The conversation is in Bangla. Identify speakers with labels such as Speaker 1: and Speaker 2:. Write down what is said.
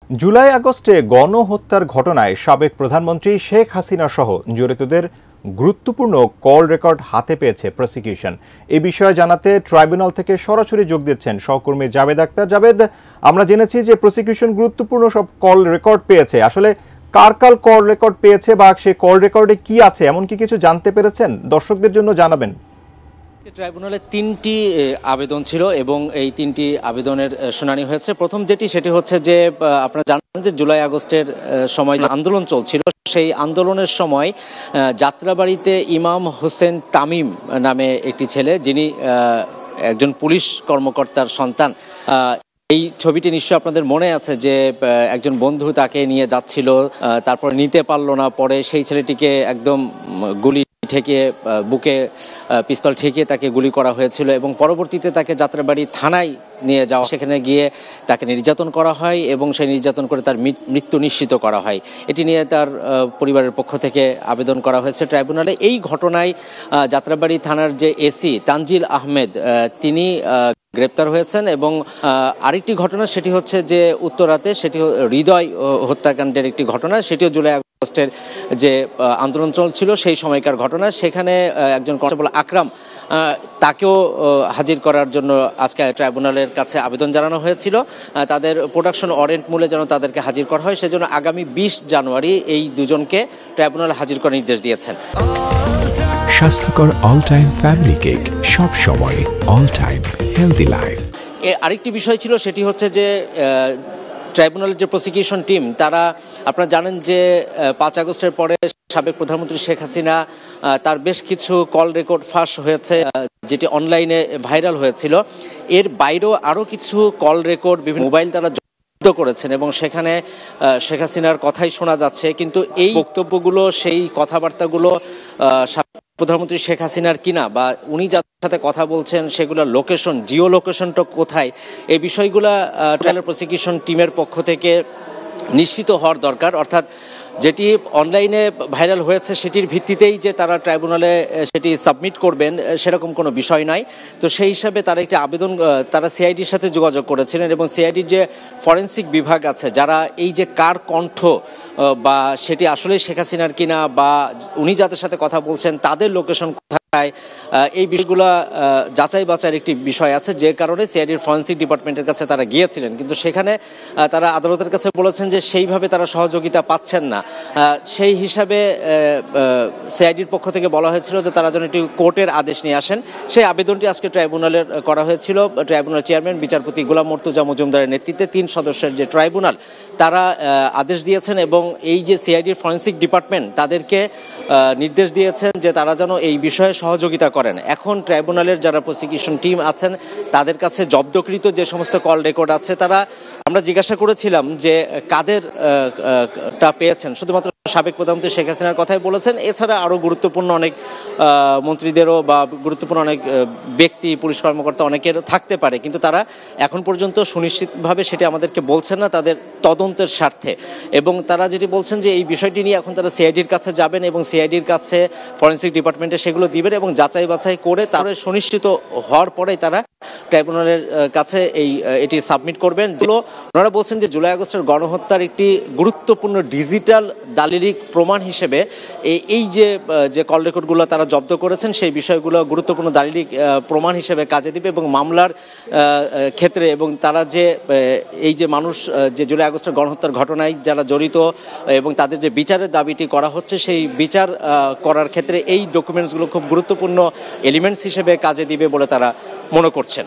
Speaker 1: জুলাই আগস্টে গণহত্যার ঘটনায় সাবেক প্রধানমন্ত্রী শেখ হাসিনা সহ জড়িতদের গুরুত্বপূর্ণ কল রেকর্ড হাতে পেয়েছে প্রসিকিউশন। এই বিষয়ে জানাতে ট্রাইব্যুনাল থেকে সরাসরি যোগ দিচ্ছেন সহকর্মী জাবেদ আক্তার। জাবেদ, আমরা জেনেছি যে প্রসিকিউশন গুরুত্বপূর্ণ সব কল রেকর্ড পেয়েছে। আসলে কার কার কল রেকর্ড পেয়েছে বা সেই কল রেকর্ডে কি আছে এমন কি কিছু জানতে পেরেছেন? দর্শকদের জন্য জানাবেন।
Speaker 2: ট্রাইব্যুনালে ৩টি আবেদন ছিল এবং এই ৩টি আবেদনের শুনানি হয়েছে। প্রথম সেটি হচ্ছে যে আপনারা জানেন যে জুলাই আগস্টের সময় আন্দোলন চলছিল, সেই আন্দোলনের সময় যাত্রাবাড়িতে ইমাম হোসেন তামিম নামে একটি ছেলে, যিনি একজন পুলিশ কর্মকর্তার সন্তান। এই ছবিটি নিশ্চয়ই আপনাদের মনে আছে যে একজন বন্ধু তাকে নিয়ে যাচ্ছিল, তারপর নিতে পারলো না, পরে সেই ছেলেটিকে একদম গুলি ঠেকিয়ে বুকে পিস্তল ঠেকিয়ে তাকে গুলি করা হয়েছিল এবং পরবর্তীতে তাকে যাত্রাবাড়ি থানায় নিয়ে যাওয়া, সেখানে গিয়ে তাকে নির্যাতন করা হয় এবং সেই নির্যাতন করে তার মৃত্যু নিশ্চিত করা হয়। এটি নিয়ে তার পরিবারের পক্ষ থেকে আবেদন করা হয়েছে ট্রাইব্যুনালে। এই ঘটনায় যাত্রাবাড়ি থানার যে এসি তানজিল আহমেদ, তিনি গ্রেপ্তার হয়েছেন এবং আরেকটি ঘটনা সেটি হচ্ছে যে উত্তরাতে সেটি হৃদয় হত্যাকাণ্ডের একটি ঘটনা, সেটিও জুলাই আগস্টের যে আন্দোলন চলছিল সেই সময়কার ঘটনা। সেখানে একজন কনস্টেবল আকরাম, তাকেও হাজির করার জন্য আজকে ট্রাইব্যুনালের কাছে আবেদন জানানো হয়েছিল। তাদের প্রোডাকশন ওয়ারেন্ট মূলে যেন তাদেরকে হাজির করা হয়, সেজন্য আগামী ২০ জানুয়ারি এই দুজনকে ট্রাইব্যুনালে হাজির করার নির্দেশ দিয়েছেন।
Speaker 3: স্বাস্থ্যকর অল টাইম ফ্যামিলি কেক, সব সময় অল টাইম হেলদি লাইফ।
Speaker 2: আরেকটি বিষয় ছিল সেটি হচ্ছে যে ট্রাইব্যুনালের যে প্রসিকিউশন টিম, তারা আপনারা জানেন যে ৫ আগস্টের পরে সাবেক প্রধানমন্ত্রী শেখ হাসিনা তার বেশ কিছু কল রেকর্ড ফাঁস হয়েছে, যেটি অনলাইনে ভাইরাল হয়েছিল। এর বাইরেও আরও কিছু কল রেকর্ড বিভিন্ন মোবাইল তারা জব্দ করেছেন এবং সেখানে শেখ হাসিনার কথাই শোনা যাচ্ছে, কিন্তু এই বক্তব্যগুলো, সেই কথাবার্তাগুলো প্রধানমন্ত্রী শেখ হাসিনার কিনা বা উনি যার সাথে কথা বলছেন সেগুলোর লোকেশন, জিও লোকেশনটা কোথায়, এই বিষয়গুলো ট্রাইব্যুনাল প্রসিকিউশন টিমের পক্ষ থেকে নিশ্চিত হওয়ার দরকার। অর্থাৎ যেটি অনলাইনে ভাইরাল হয়েছে সেটির ভিত্তিতেই যে তারা ট্রাইব্যুনালে সেটি সাবমিট করবেন সেরকম কোনো বিষয় নয়। তো সেই হিসাবে তারা একটি আবেদন, তারা সিআইডির সাথে যোগাযোগ করেছিলেন এবং সিআইডির যে ফরেন্সিক বিভাগ আছে, যারা এই যে কার কণ্ঠ বা সেটি আসলে শেখ হাসিনার কিনা বা উনি যাদের সাথে কথা বলছেন তাদের লোকেশন কোথায়, এই বিষয়গুলো যাচাই বাছাইয়ের একটি বিষয় আছে, যে কারণে সিআইডির ফরেন্সিক ডিপার্টমেন্টের কাছে তারা গিয়েছিলেন। কিন্তু সেখানে তারা আদালতের কাছে বলেছেন যে সেইভাবে তারা সহযোগিতা পাচ্ছেন না। সেই হিসাবে সিআইডির পক্ষ থেকে বলা হয়েছিল যে তারা যেন একটি কোর্টের আদেশ নিয়ে আসেন। সেই আবেদনটি আজকে ট্রাইব্যুনালের করা হয়েছিল। ট্রাইব্যুনাল চেয়ারম্যান বিচারপতি গোলাম মর্তুজা মজুমদারের নেতৃত্বে ৩ সদস্যের যে ট্রাইব্যুনাল, তারা আদেশ দিয়েছেন এবং এই যে সিআইডির ফরেন্সিক ডিপার্টমেন্ট তাদেরকে নির্দেশ দিয়েছেন যে তারা যেন এই বিষয়ে সহযোগিতা করেন। এখন ট্রাইব্যুনালের যারা প্রসিকিউশন টিম আছেন তাদের কাছে জব্দকৃত যে সমস্ত কল রেকর্ড আছে, তারা, আমরা জিজ্ঞাসা করেছিলাম যে কাদের টা পেয়েছেন, শুধুমাত্র সাবেক প্রধানমন্ত্রী শেখ হাসিনার কথাই বলেছেন। এছাড়া আরও গুরুত্বপূর্ণ অনেক মন্ত্রীদেরও বা গুরুত্বপূর্ণ অনেক ব্যক্তি, পুলিশ কর্মকর্তা অনেকের থাকতে পারে, কিন্তু তারা এখন পর্যন্ত সুনিশ্চিতভাবে সেটি আমাদেরকে বলছেন না তাদের তদন্তের স্বার্থে। এবং তারা যেটি বলছেন যে এই বিষয়টি নিয়ে এখন তারা সিআইডির কাছে যাবেন এবং সিআইডির কাছে ফরেন্সিক ডিপার্টমেন্টে সেগুলো দিবেন এবং যাচাই বাছাই করে তারা সুনিশ্চিত হওয়ার পরেই তারা ট্রাইব্যুনালের কাছে এটি সাবমিট করবেন। ওনারা বলছেন যে জুলাই আগস্টের গণহত্যার একটি গুরুত্বপূর্ণ ডিজিটাল দালিলিক প্রমাণ হিসেবে এই যে কল রেকর্ডগুলো তারা জব্দ করেছেন সেই বিষয়গুলো গুরুত্বপূর্ণ দালিলিক প্রমাণ হিসেবে কাজে দিবে এবং মামলার ক্ষেত্রে এবং তারা যে এই যে মানুষ যে জুলাই আগস্টের গণহত্যার ঘটনায় যারা জড়িত এবং তাদের যে বিচারের দাবিটি করা হচ্ছে, সেই বিচার করার ক্ষেত্রে এই ডকুমেন্টসগুলো খুব গুরুত্বপূর্ণ এলিমেন্টস হিসেবে কাজে দিবে বলে তারা মনে করছেন।